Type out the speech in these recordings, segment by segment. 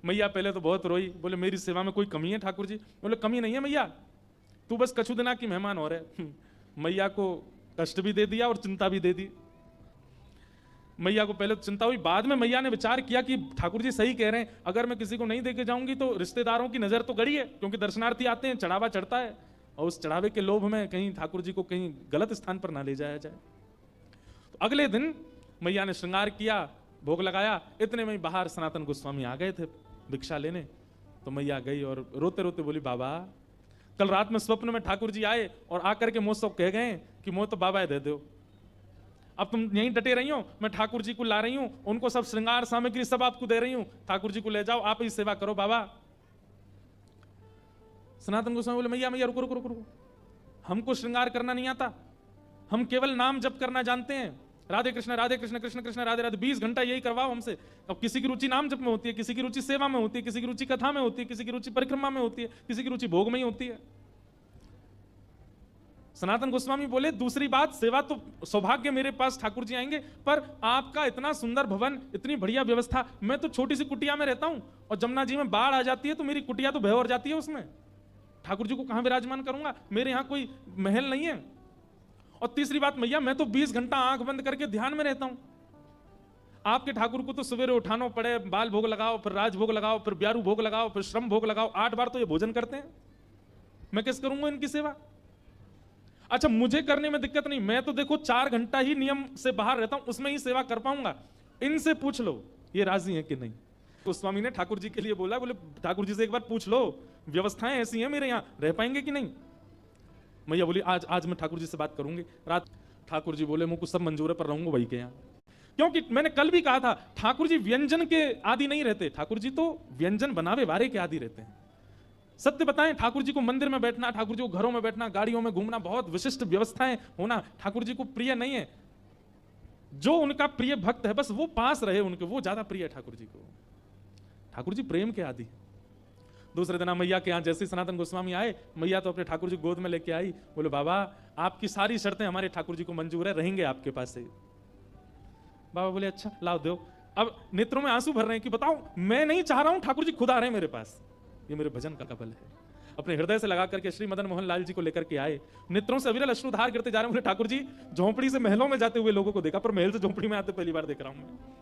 मैया पहले तो बहुत रोई, बोले मेरी सेवा में कोई कमी है ठाकुर जी? बोले कमी नहीं है मैया, तू बस कछु दिना की मेहमान हो रहे। मैया को कष्ट भी दे दिया और चिंता भी दे दी। मैया को पहले तो चिंता हुई, बाद में मैया ने विचार किया कि ठाकुर जी सही कह रहे हैं, अगर मैं किसी को नहीं देके जाऊंगी तो रिश्तेदारों की नजर तो गड़ी है, क्योंकि दर्शनार्थी आते हैं, चढ़ावा चढ़ता है, और उस चढ़ावे के लोभ में कहीं ठाकुर जी को कहीं गलत स्थान पर ना ले जाया जाए। तो अगले दिन मैया ने श्रृंगार किया, भोग लगाया, इतने में बाहर सनातन गोस्वामी आ गए थे भिक्षा लेने। तो मैया गई और रोते रोते बोली, बाबा कल रात में स्वप्न में ठाकुर जी आए और आकर के मुझसे कह गए कि मुझे तो बाबा दे दो, अब तुम यहीं डटे रही हो, मैं ठाकुर जी को ला रही हूं, उनको सब श्रृंगार सामग्री सब आपको दे रही हूं, ठाकुर जी को ले जाओ, आप ही सेवा करो बाबा। सनातन गोस्वामी बोले, मैया मैया रुको रुको रुको रुको, हमको श्रृंगार करना नहीं आता, हम केवल नाम जप करना जानते हैं, राधे कृष्ण कृष्ण कृष्ण राधे राधे, 20 घंटा यही करवाओ हमसे। अब किसी की रुचि नाम जप में होती है, किसी की रुचि सेवा में होती है, किसी की रुचि कथा में होती है, किसी की रुचि परिक्रमा में होती है, किसी की रुचि भोग में ही होती है। सनातन गोस्वामी बोले, दूसरी बात, सेवा तो सौभाग्य मेरे पास ठाकुर जी आएंगे, पर आपका इतना सुंदर भवन, इतनी बढ़िया व्यवस्था, मैं तो छोटी सी कुटिया में रहता हूं, और जमुना जी में बाढ़ आ जाती है तो मेरी कुटिया तो भय जाती है, उसमें ठाकुर जी को कहां विराजमान करूंगा, मेरे यहां कोई महल नहीं है। और तीसरी बात मैया, मैं तो 20 घंटा आंख बंद करके ध्यान में रहता हूं, आपके ठाकुर को तो सवेरे उठाना पड़े, बाल भोग लगाओ, फिर राज भोग लगाओ, फिर ब्यारू भोग लगाओ, फिर श्रम भोग लगाओ, 8 बार तो ये भोजन करते हैं, मैं किस करूंगा इनकी सेवा? अच्छा, मुझे करने में दिक्कत नहीं, मैं तो देखो 4 घंटा ही नियम से बाहर रहता हूं, उसमें ही सेवा कर पाऊंगा, इनसे पूछ लो ये राजी है कि नहीं। तो स्वामी ने ठाकुर जी के लिए बोला, बोले ठाकुर जी से एक बार पूछ लो, व्यवस्थाएं ऐसी हैं मेरे यहां, रह पाएंगे कि नहीं? मैया बोली, आज मैं ठाकुर जी से बात करूंगी। रात ठाकुर जी बोले, मुझको सब मंजूर है, पर रहूंगा वही के यहाँ, क्योंकि मैंने कल भी कहा था, ठाकुर जी व्यंजन के आदि नहीं रहते, ठाकुर जी तो व्यंजन बनावे वारे के आदि रहते हैं। सत्य बताएं, ठाकुर जी को मंदिर में बैठना, ठाकुर जी को घरों में बैठना, गाड़ियों में घूमना, बहुत विशिष्ट व्यवस्थाएं होना ठाकुर जी को प्रिय नहीं है। जो उनका प्रिय भक्त है बस वो पास रहे उनके, वो ज्यादा प्रिय है ठाकुर जी को। ठाकुर जी प्रेम के आदि। दूसरे दिन मैया के यहाँ जैसे सनातन गोस्वामी आए, मैया तो अपने ठाकुर जी गोद में लेके आई, बोले बाबा आपकी सारी शर्तें हमारे ठाकुर जी को मंजूर है, रहेंगे आपके पास से। बाबा बोले, अच्छा लाओ दो। अब नेत्रों में आंसू भर रहे हैं कि बताओ, मैं नहीं चाह रहा हूं, ठाकुर जी खुद आ रहे हैं मेरे पास, ये मेरे भजन का बल है। अपने हृदय से लगा करके श्री मदन मोहन लाल जी को लेकर के आए, नेत्रों से अविरल अश्रुधार गिरते जा रहे हैं। बोले ठाकुर जी, झोंपड़ी से महलों में जाते हुए लोगों को देखा, पर महल से झोंपड़ी में आते पहली बार देख रहा हूं मैं।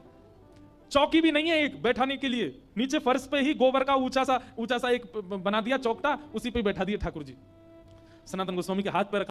चौकी भी नहीं है एक बैठाने के लिए, नीचे फर्श पे ही गोबर का ऊंचा सा एक बना दिया चौकटा, उसी पे बैठा दिया ठाकुर जी। सनातन गोस्वामी के हाथ पर